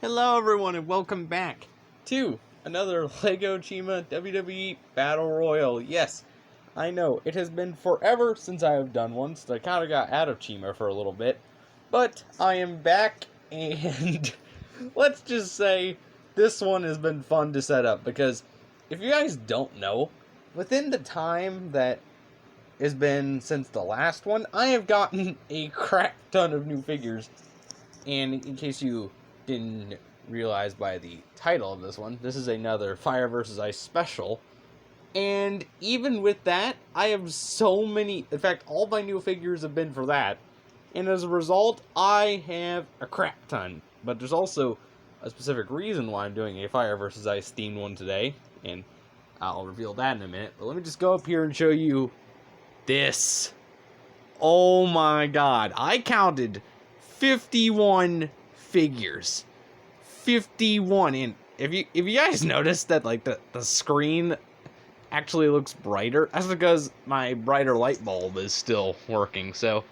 Hello everyone and welcome back to another LEGO Chima WWE Battle Royal. Yes, I know, it has been forever since I have done one, so I kind of got out of Chima for a little bit. But I am back and let's just say this one has been fun to set up because if you guys don't know, within the time that has been since the last one, I have gotten a crap ton of new figures. And in case you didn't realize by the title of this one, this is another Fire vs. Ice special. And even with that, I have so many, in fact, all my new figures have been for that. And as a result, I have a crap ton. But there's also a specific reason why I'm doing a Fire vs. Ice themed one today. And I'll reveal that in a minute. But let me just go up here and show you this. Oh my god. I counted 51 figures. 51. And if you guys notice that like the screen actually looks brighter, that's because my brighter light bulb is still working, so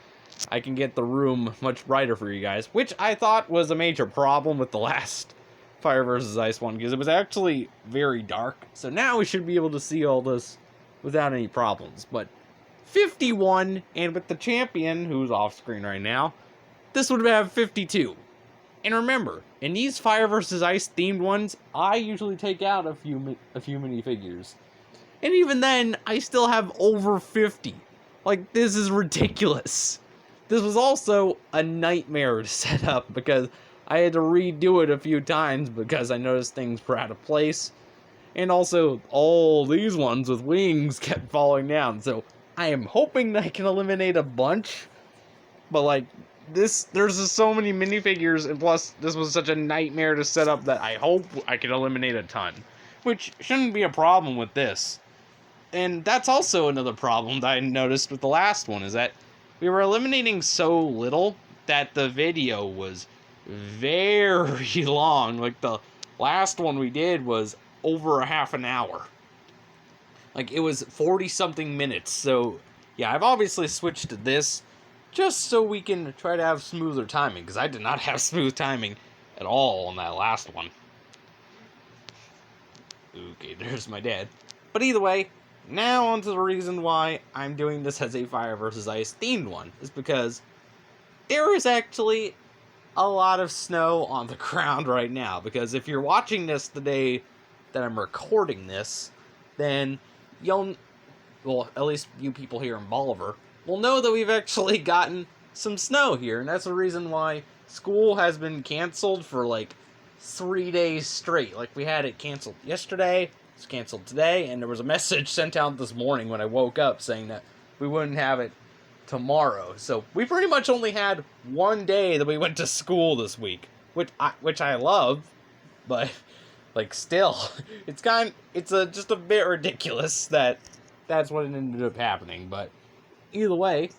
I can get the room much brighter for you guys, which I thought was a major problem with the last Fire vs. Ice one, because it was actually very dark. So now we should be able to see all this without any problems. But 51, and with the champion, who's off screen right now, this would have 52. And remember, in these Fire vs. Ice themed ones, I usually take out a few minifigures. And even then, I still have over 50. Like, this is ridiculous. This was also a nightmare to set up because I had to redo it a few times because I noticed things were out of place. And also, all these ones with wings kept falling down. So I am hoping that I can eliminate a bunch. But like, there's just so many minifigures, and plus this was such a nightmare to set up that I hope I can eliminate a ton, which shouldn't be a problem with this. And that's also another problem that I noticed with the last one, is that we were eliminating so little that the video was very long. Like, the last one we did was over a half an hour. Like, it was 40 something minutes. So yeah, I've obviously switched to this just so we can try to have smoother timing, because I did not have smooth timing at all on that last one. Okay, there's my dad. But either way, now on to the reason why I'm doing this as a Fire vs. Ice themed one, is because there is actually a lot of snow on the ground right now. Because if you're watching this the day that I'm recording this, then you'll, well, at least you people here in Bolivar, will know that we've actually gotten some snow here, and that's the reason why school has been canceled for like 3 days straight. Like, we had it canceled yesterday, it's canceled today, and there was a message sent out this morning when I woke up saying that we wouldn't have it tomorrow. So we pretty much only had 1 day that we went to school this week, which I love, but like, still, it's just a bit ridiculous that that's what ended up happening. But either way,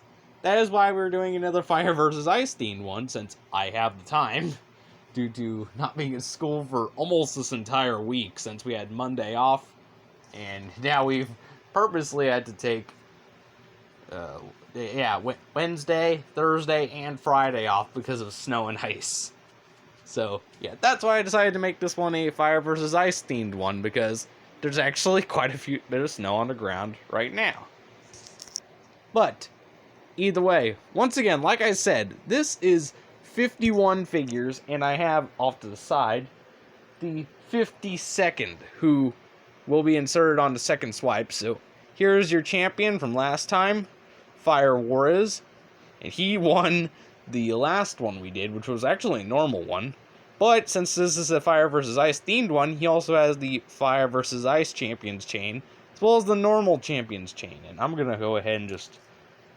that is why we're doing another Fire vs. Ice themed one, since I have the time, due to not being in school for almost this entire week, since we had Monday off, and now we've purposely had to take Wednesday, Thursday, and Friday off because of snow and ice. So yeah, that's why I decided to make this one a Fire vs. Ice themed one, because there's actually quite a bit of snow on the ground right now. But either way, once again, like I said, this is 51 figures, and I have off to the side the 52nd, who will be inserted on the second swipe. So here's your champion from last time, Fire Juarez, and he won the last one we did, which was actually a normal one. But since this is a Fire vs. Ice themed one, he also has the Fire vs. Ice Champions chain, as well as the normal Champions chain. And I'm going to go ahead and just,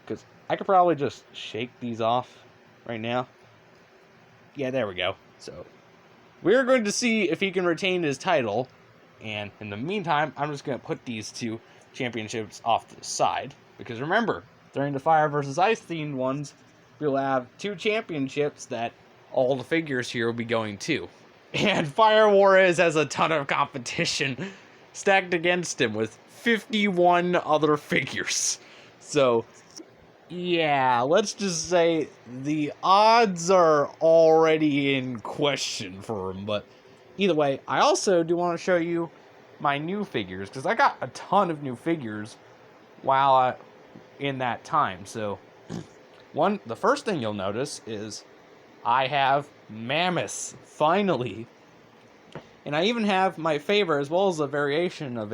because I could probably just shake these off right now. Yeah, there we go. So we're going to see if he can retain his title. And in the meantime, I'm just going to put these two championships off to the side. Because remember, during the Fire vs. Ice themed ones, we'll have two championships that all the figures here will be going to. And Fire Juarez has a ton of competition stacked against him with 51 other figures. So Yeah, let's just say the odds are already in question for him. But either way, I also do want to show you my new figures, because I got a ton of new figures while in that time. So the first thing you'll notice is I have Mammoth, finally. And I even have my favorite, as well as a variation of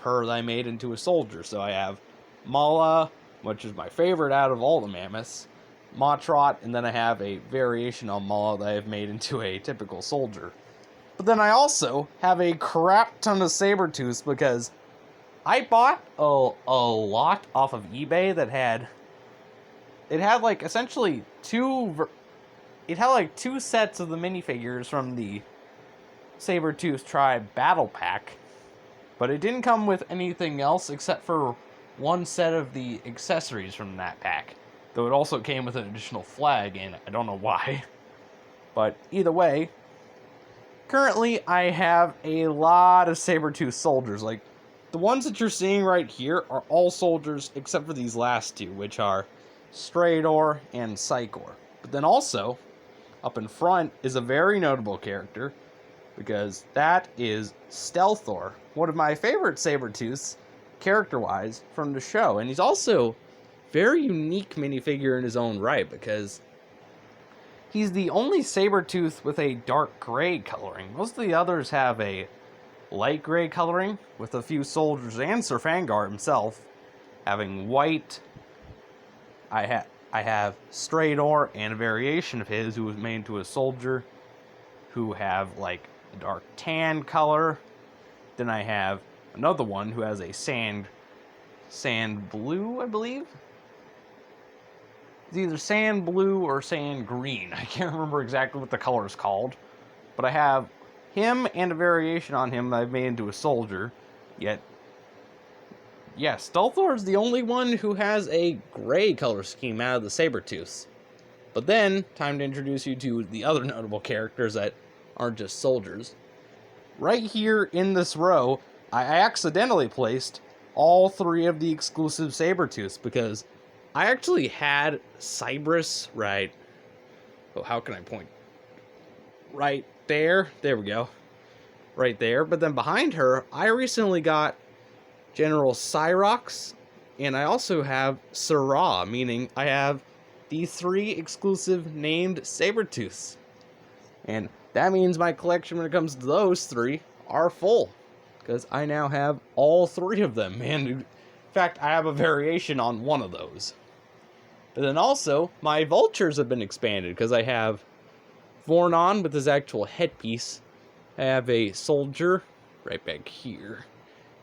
her that I made into a soldier. So I have Mala, which is my favorite out of all the mammoths, Motrot, and then I have a variation on Mala that I have made into a typical soldier. But then I also have a crap ton of Sabertooths, because I bought a lot off of eBay that had like essentially two sets of the minifigures from the Sabertooth Tribe Battle Pack, but it didn't come with anything else except for one set of the accessories from that pack, though it also came with an additional flag, and I don't know why. But either way, currently I have a lot of Sabertooth soldiers. Like, the ones that you're seeing right here are all soldiers except for these last two, which are Straydor and Psychor. But then also, up in front is a very notable character, because that is Stealthor, one of my favorite Sabertooths, character-wise, from the show. And he's also very unique minifigure in his own right, because he's the only Sabertooth with a dark gray coloring. Most of the others have a light gray coloring, with a few soldiers and Sir Fangar himself having white. I have Straydor and a variation of his who was made into a soldier, who have like a dark tan color. Then I have another one who has a sand blue, I believe. It's either sand blue or sand green. I can't remember exactly what the color is called. But I have him and a variation on him that I've made into a soldier. Yet, yeah, Stealthor is the only one who has a gray color scheme out of the Sabertooths. But then, time to introduce you to the other notable characters that aren't just soldiers. Right here in this row, I accidentally placed all three of the exclusive Sabertooths, because I actually had Cybrus right... Oh, how can I point? Right there. There we go. Right there. But then behind her, I recently got General Cyrox, and I also have Syrah, meaning I have the three exclusive named Sabertooths. And that means my collection when it comes to those three are full, because I now have all three of them. And in fact, I have a variation on one of those. But then also, my vultures have been expanded, because I have Vornon with his actual headpiece. I have a soldier right back here.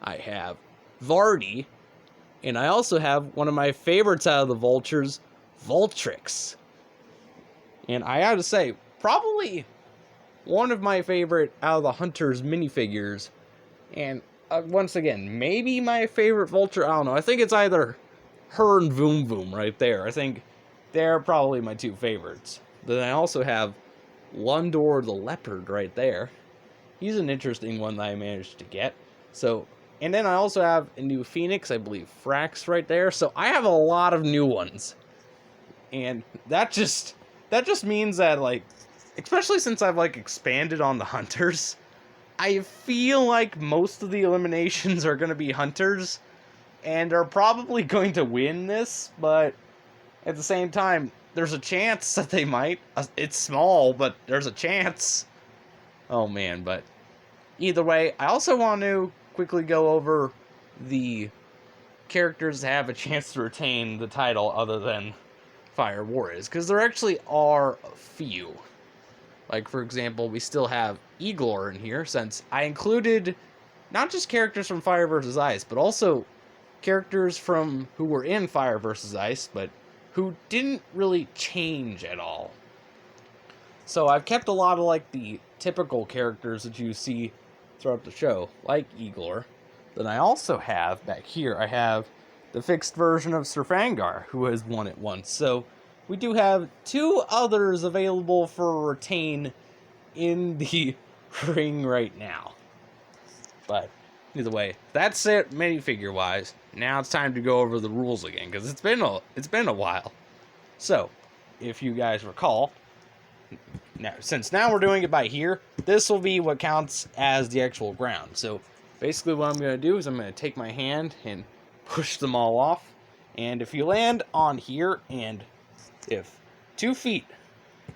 I have Vardy. And I also have one of my favorites out of the vultures, Vultrix. And I gotta say, probably one of my favorite out of the Hunters minifigures. And once again, maybe my favorite vulture, I don't know. I think it's either her and Voom Voom right there. I think they're probably my two favorites. Then I also have Lundor the Leopard right there. He's an interesting one that I managed to get. So, and then I also have a new Phoenix, I believe Frax right there. So I have a lot of new ones. And that just means that, like, especially since I've like expanded on the Hunters, I feel like most of the eliminations are going to be Hunters, and are probably going to win this, but at the same time, there's a chance that they might. It's small, but there's a chance. Oh man, but either way, I also want to quickly go over the characters that have a chance to retain the title other than Fire Warriors, because there actually are a few. Like, for example, we still have Igor in here, since I included not just characters from Fire vs. Ice, but also characters from who were in Fire vs. Ice, but who didn't really change at all. So I've kept a lot of, like, the typical characters that you see throughout the show, like Igor. Then I also have, back here, I have the fixed version of Sir Fangar, who has won it once. So we do have two others available for retain in the ring right now. But Either way, that's it minifigure wise. Now it's time to go over the rules again, because it's been a while. So, if you guys recall, since now we're doing it by here, this will be what counts as the actual ground. So basically what I'm going to do is I'm going to take my hand and push them all off. And if you land on here, and if 2 feet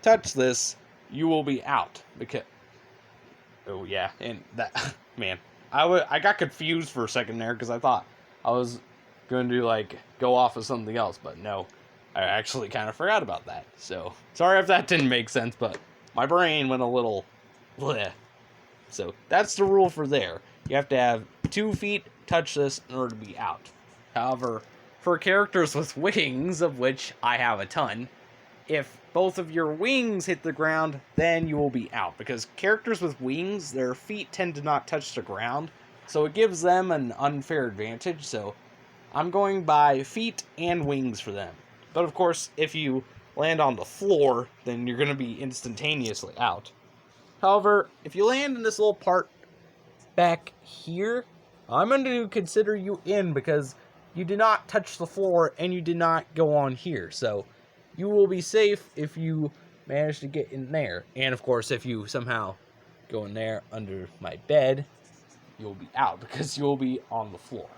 touch this, you will be out. Because, oh yeah, and that, man, I got confused for a second there, because I thought I was going to like go off of something else, but no, I actually kind of forgot about that. So sorry if that didn't make sense, but my brain went a little bleh. So that's the rule for there. You have to have 2 feet touch this in order to be out. However, for characters with wings, of which I have a ton, if both of your wings hit the ground, then you will be out. Because characters with wings, their feet tend to not touch the ground, so it gives them an unfair advantage. So I'm going by feet and wings for them. But of course, if you land on the floor, then you're going to be instantaneously out. However, if you land in this little part back here, I'm going to consider you in, because you did not touch the floor and you did not go on here. So you will be safe if you manage to get in there. And of course, if you somehow go in there under my bed, you'll be out, because you'll be on the floor.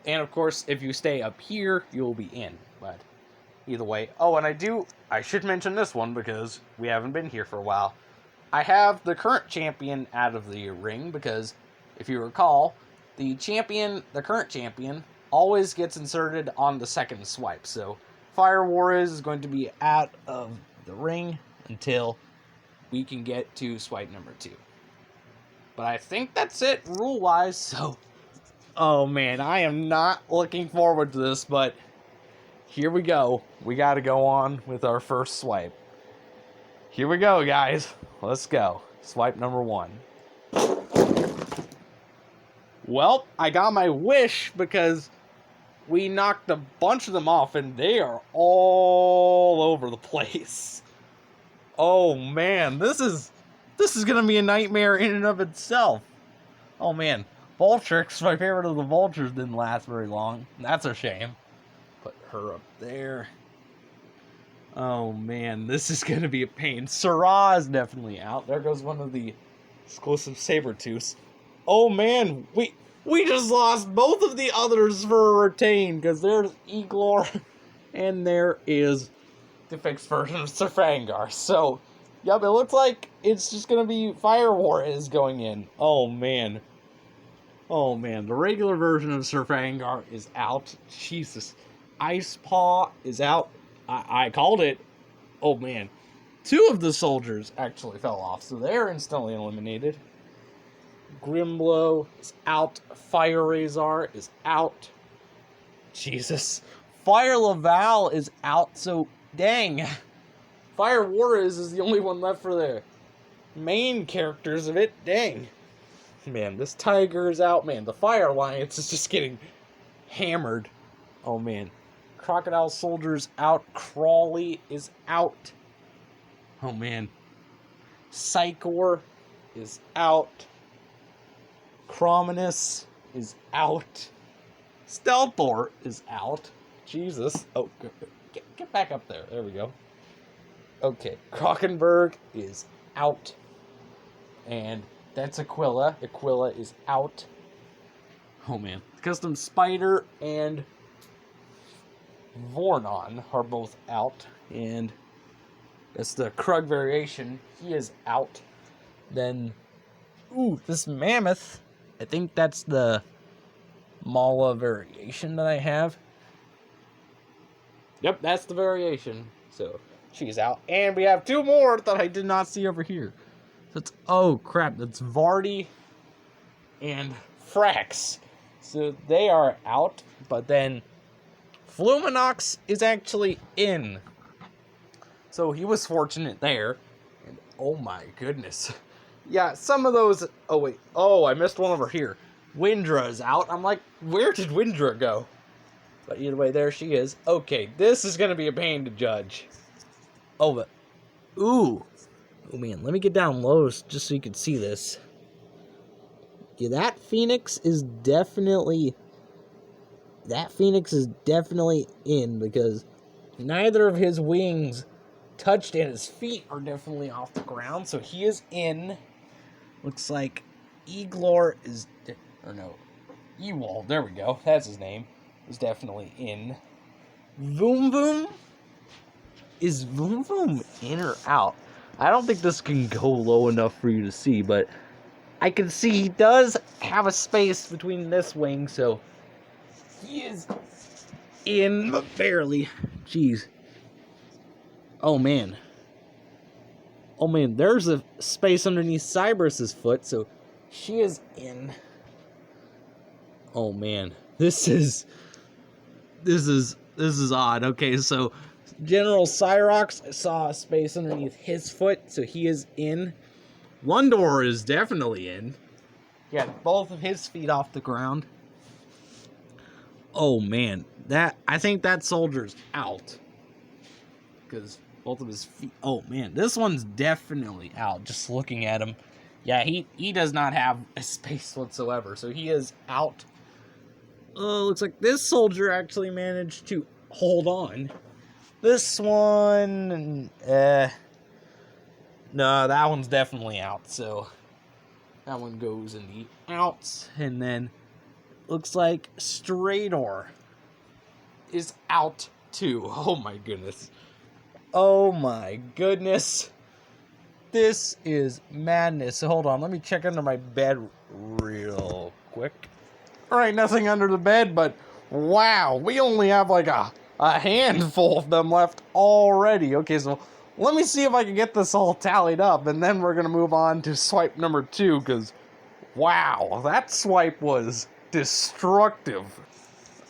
And of course, if you stay up here, you'll be in. But either way. Oh, and I should mention this one, because we haven't been here for a while. I have the current champion out of the ring, because if you recall, the current champion, always gets inserted on the second swipe. So Fire Warriors is going to be out of the ring until we can get to swipe number 2. But I think that's it rule-wise, so oh man, I am not looking forward to this, but here we go. We got to go on with our first swipe. Here we go, guys. Let's go. Swipe number 1. Well, I got my wish, because we knocked a bunch of them off, and they are all over the place. Oh man, this is gonna be a nightmare in and of itself. Oh man, Vultrix, my favorite of the vultures, didn't last very long. That's a shame. Put her up there. Oh man, this is gonna be a pain. Sarah is definitely out. There goes one of the exclusive Sabertooths. Oh man, we just lost both of the others for a retain, because there's Iglor and there is the fixed version of Sir Fangar. So, yep, it looks like it's just gonna be Fire War is going in. Oh man. Oh man, the regular version of Sir Fangar is out. Jesus. Ice Paw is out. I called it. Oh man. 2 of the soldiers actually fell off, so they're instantly eliminated. Grimblow is out. Fire Razor is out. Jesus. Fire Laval is out, so dang. Fire Warriors is the only one left for the main characters of it. Dang. Man, this tiger is out. Man, the Fire Alliance is just getting hammered. Oh man. Crocodile Soldier's out. Crawley is out. Oh man. Psychor is out. Crominus is out. Stelthor is out. Jesus. Oh, get back up there. There we go. Okay. Krokenberg is out. And that's Aquila. Aquila is out. Oh man. Custom Spider and Vornon are both out. And that's the Krug variation. He is out. Then, ooh, this Mammoth. I think that's the Mala variation that I have. Yep, that's the variation. So, she's out. And we have 2 more that I did not see over here. That's, oh crap, that's Vardy and Frax. So they are out, but then Fluminox is actually in. So he was fortunate there. And oh my goodness. Yeah, some of those, oh wait, oh, I missed one over here. Windra is out. I'm like, where did Windra go? But either way, there she is. Okay, this is going to be a pain to judge. Oh, but, ooh. Oh man, let me get down low just so you can see this. Yeah, that Phoenix is definitely in, because neither of his wings touched and his feet are definitely off the ground, so he is in. Looks like Eglor is, or no, Ewald, there we go, that's his name, is definitely in. Voom Voom? Is Voom Voom in or out? I don't think this can go low enough for you to see, but I can see he does have a space between this wing, so he is in, but barely. Jeez. Oh man, there's a space underneath Cyberus's foot, so she is in. Oh man, this is odd. Okay, so General Cyrox saw a space underneath his foot, so he is in. Lundor is definitely in. He had both of his feet off the ground. Oh man, I think that soldier's out, because both of his feet. Oh man, this one's definitely out. Just looking at him, yeah, he does not have a space whatsoever, so he is out. Looks like this soldier actually managed to hold on. This one, no, that one's definitely out, so that one goes in the outs. And then looks like Strador is out too. Oh my goodness. Oh my goodness. This is madness. So hold on, let me check under my bed real quick. Alright, nothing under the bed, but wow, we only have like a handful of them left already. Okay, so let me see if I can get this all tallied up, and then we're going to move on to swipe number 2, because wow, that swipe was destructive.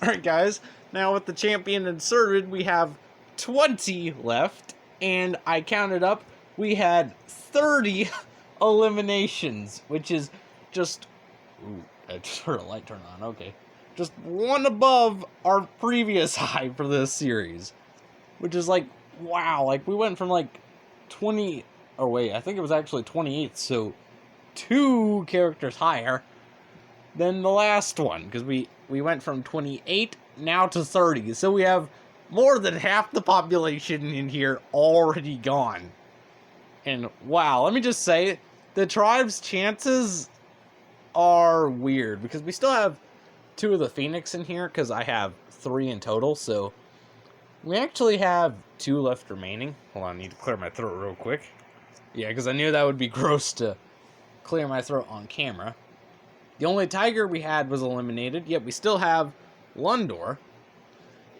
Alright guys, now with the champion inserted, we have 20 left, and I counted up, we had 30 eliminations, which is just... Ooh, I just heard a light turn on, okay. Just one above our previous high for this series, which is like, wow, like we went from like 20, oh wait, I think it was actually 28, so 2 characters higher than the last one, because we went from 28 now to 30, so we have more than half the population in here already gone. And wow, let me just say, the tribe's chances are weird, because we still have 2 of the Phoenix in here, because I have 3 in total, so we actually have 2 left remaining. Hold on, I need to clear my throat real quick. Yeah, because I knew that would be gross to clear my throat on camera. The only tiger we had was eliminated, yet we still have Lundor.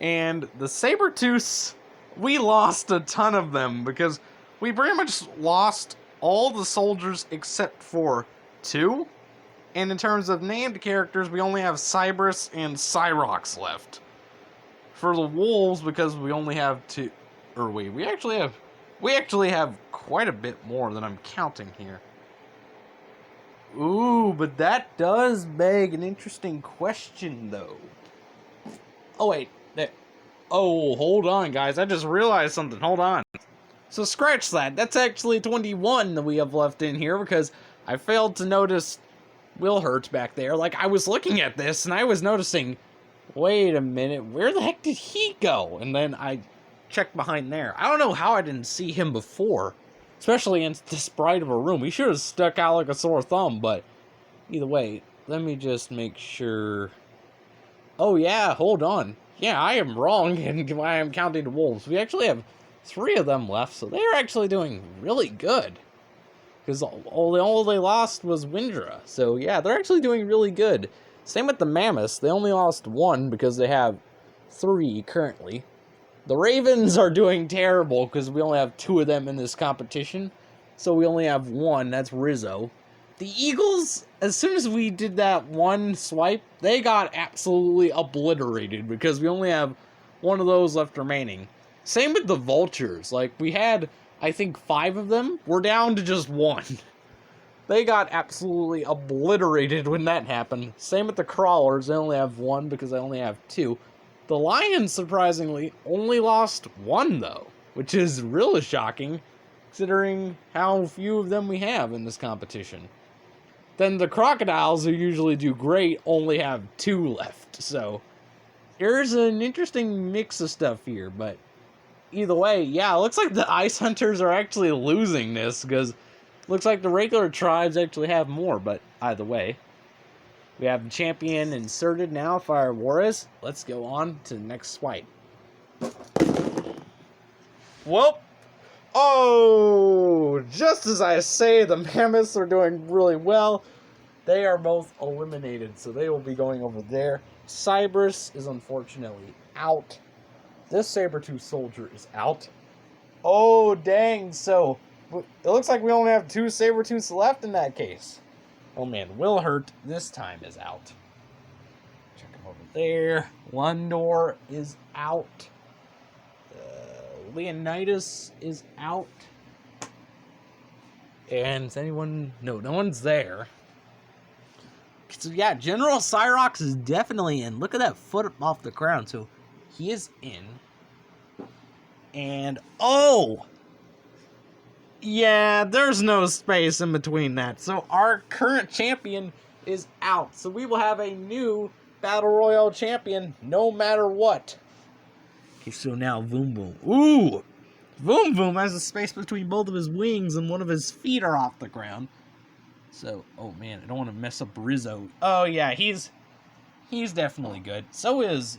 And the Sabertooths, we lost a ton of them, because we pretty much lost all the soldiers except for 2. And in terms of named characters, we only have Cyberus and Cyrox left. For the wolves, because we only have 2, or we actually have quite a bit more than I'm counting here. Ooh, but that does beg an interesting question, though. Oh wait, there. Oh, hold on, guys. I just realized something. Hold on. So scratch that. That's actually 21 that we have left in here, because I failed to notice Wilhurt back there. Like, I was looking at this, and I was noticing, wait a minute, where the heck did he go? And then I checked behind there. I don't know how I didn't see him before, especially in this bright of a room. He should have stuck out like a sore thumb, but either way, let me just make sure. Oh yeah, hold on. Yeah, I am wrong, and I am counting the wolves. We actually have 3 of them left, so they're actually doing really good. Because all they lost was Windra. So yeah, they're actually doing really good. Same with the Mammoths. They only lost 1 because they have 3 currently. The Ravens are doing terrible because we only have 2 of them in this competition. So we only have 1. That's Rizzo. The Eagles, as soon as we did that 1 swipe, they got absolutely obliterated because we only have 1 of those left remaining. Same with the Vultures. Like, we had, I think, 5 of them. We're down to just 1. They got absolutely obliterated when that happened. Same with the Crawlers. They only have 1 because I only have 2. The Lions, surprisingly, only lost 1, though, which is really shocking, considering how few of them we have in this competition. then the crocodiles, who usually do great, only have 2 left. So there's an interesting mix of stuff here, but either way, yeah, it looks like the ice hunters are actually losing this, because looks like the regular tribes actually have more, but either way. We have the champion inserted now, Fire Juarez. Let's go on to the next swipe. Well, oh, just as I say, the Mammoths are doing really well. They are both eliminated, so they will be going over there. Cybers is unfortunately out. This saber-tooth soldier is out. Oh, dang. So, it looks like we only have 2 saber-tooths left in that case. Oh, man. Wilhurt this time is out. Check him over there. Lundor is out. Leonidas is out. And is anyone... No, no one's there. So, yeah, General Cyrox is definitely in. Look at that foot off the ground. So, he is in. And, oh! Yeah, there's no space in between that. So, our current champion is out. So, we will have a new Battle Royale champion no matter what. Okay, so now Voom Voom. Ooh! Voom Voom has a space between both of his wings and one of his feet are off the ground. So, oh man, I don't want to mess up Rizzo. Oh yeah, he's definitely good. So is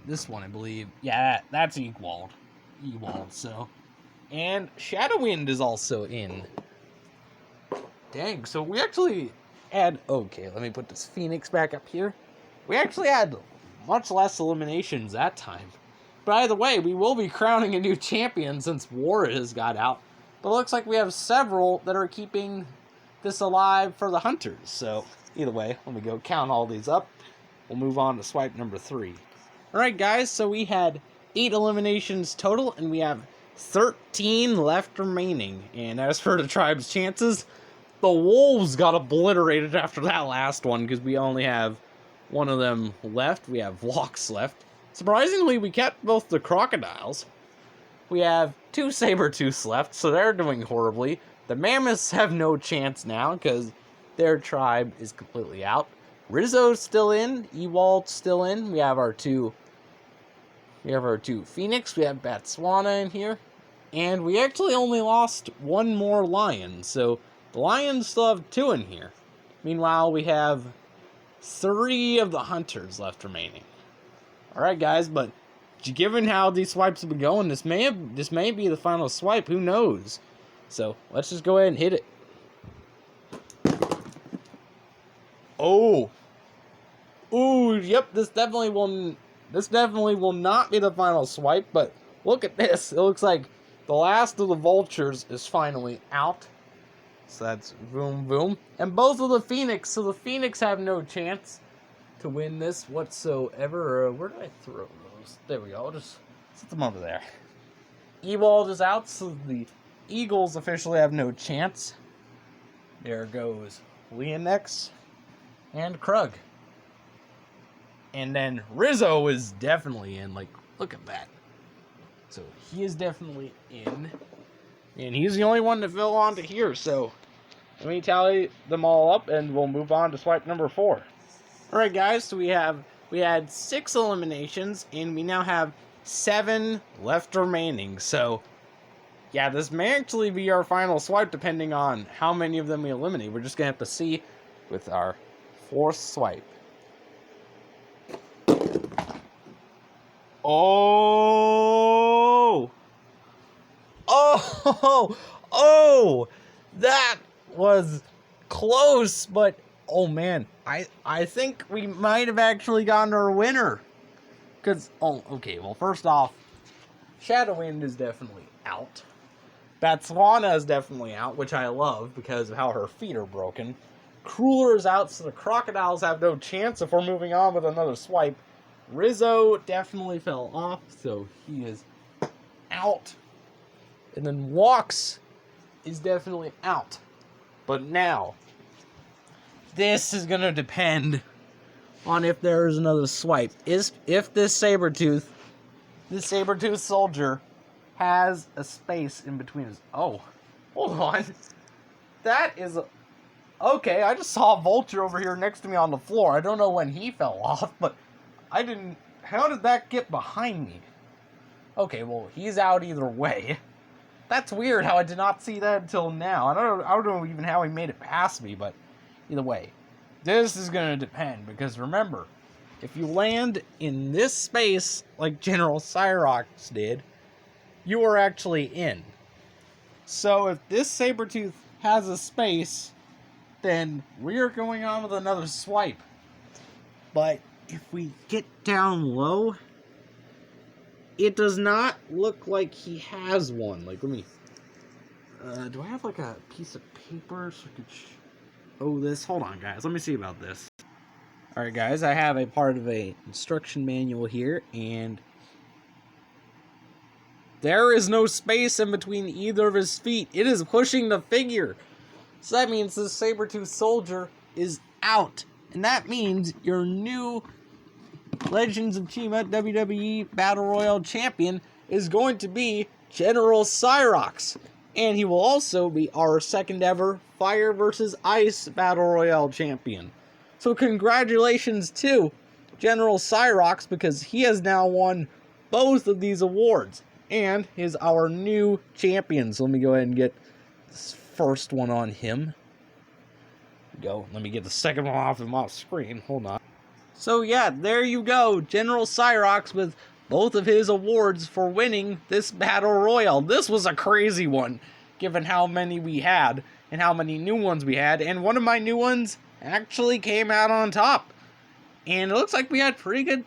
this one, I believe. Yeah, that's Ewald. So, and Shadowwind is also in. Dang, so we actually had... Okay, let me put this Phoenix back up here. We actually had much less eliminations that time. By the way, we will be crowning a new champion since Juarez got out. But it looks like we have several that are keeping this alive for the hunters. So, either way, let me go count all these up. We'll move on to swipe number 3. Alright, guys, so we had 8 eliminations total, and we have 13 left remaining. And as for the tribe's chances, the Wolves got obliterated after that last one, because we only have one of them left. We have Vlox left. Surprisingly, we kept both the crocodiles. We have 2 saber-tooths left, so they're doing horribly. The Mammoths have no chance now, because their tribe is completely out. Rizzo's still in. Ewald's still in. We have our two Phoenix. We have Botswana in here. And we actually only lost 1 more Lion, so the Lions still have 2 in here. Meanwhile, we have 3 of the Hunters left remaining. Alright, guys, but given how these swipes have been going, this may be the final swipe. Who knows? So, let's just go ahead and hit it. Oh! Ooh, yep, this definitely will not be the final swipe, but look at this. It looks like the last of the vultures is finally out. So that's Voom Voom. And both of the Phoenix, so the Phoenix have no chance to win this whatsoever. Where did I throw those? There we go. I'll just set them over there. Ewald is out, so the Eagles officially have no chance. There goes Leonex and Krug. And then Rizzo is definitely in. Like, look at that. So he is definitely in. And he's the only one to fill onto here. So let me tally them all up and we'll move on to swipe number 4. Alright, guys, so we had 6 eliminations and we now have 7 left remaining. So yeah, this may actually be our final swipe depending on how many of them we eliminate. We're just gonna have to see with our 4th swipe. Oh! Oh! Oh! That was close, but oh man, I think we might have actually gotten our winner. Cause okay, well first off, Shadowwind is definitely out. Botswana is definitely out, which I love because of how her feet are broken. Crueler is out, so the crocodiles have no chance if we're moving on with another swipe. Rizzo definitely fell off, so he is out. And then Walks is definitely out. But now, this is going to depend on if there is another swipe. If this saber-tooth soldier has a space in between his... Oh, hold on. That is Okay, I just saw a vulture over here next to me on the floor. I don't know when he fell off, but I didn't... How did that get behind me? Okay, well, he's out either way. That's weird how I did not see that until now. I don't know even how he made it past me, but either way. This is going to depend, because remember, if you land in this space like General Cyrox did, you are actually in. So if this Sabretooth has a space, then we're going on with another swipe. But if we get down low, it does not look like he has one. Like, let me... do I have, like, a piece of paper so I could... Oh, this... Hold on, guys. Let me see about this. Alright, guys. I have a part of a instruction manual here, and... there is no space in between either of his feet. It is pushing the figure. So that means this Sabretooth soldier is out. And that means your new Legends of Chima WWE Battle Royale champion is going to be General Cyrox. And he will also be our second ever Fire vs. Ice Battle Royale champion. So congratulations to General Cyrox, because he has now won both of these awards and is our new champion. So let me go ahead and get this first one on him. Go. Let me get the second one off him off screen. Hold on. So yeah, there you go. General Cyrox with both of his awards for winning this Battle Royale. This was a crazy one, given how many we had and how many new ones we had. And one of my new ones actually came out on top. And it looks like we had pretty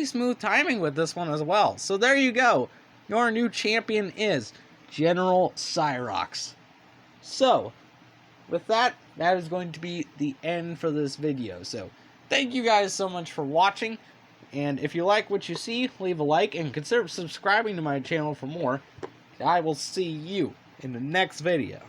smooth timing with this one as well. So there you go. Your new champion is General Cyrox. So, with that, that is going to be the end for this video. So, thank you guys so much for watching. And if you like what you see, leave a like and consider subscribing to my channel for more. I will see you in the next video.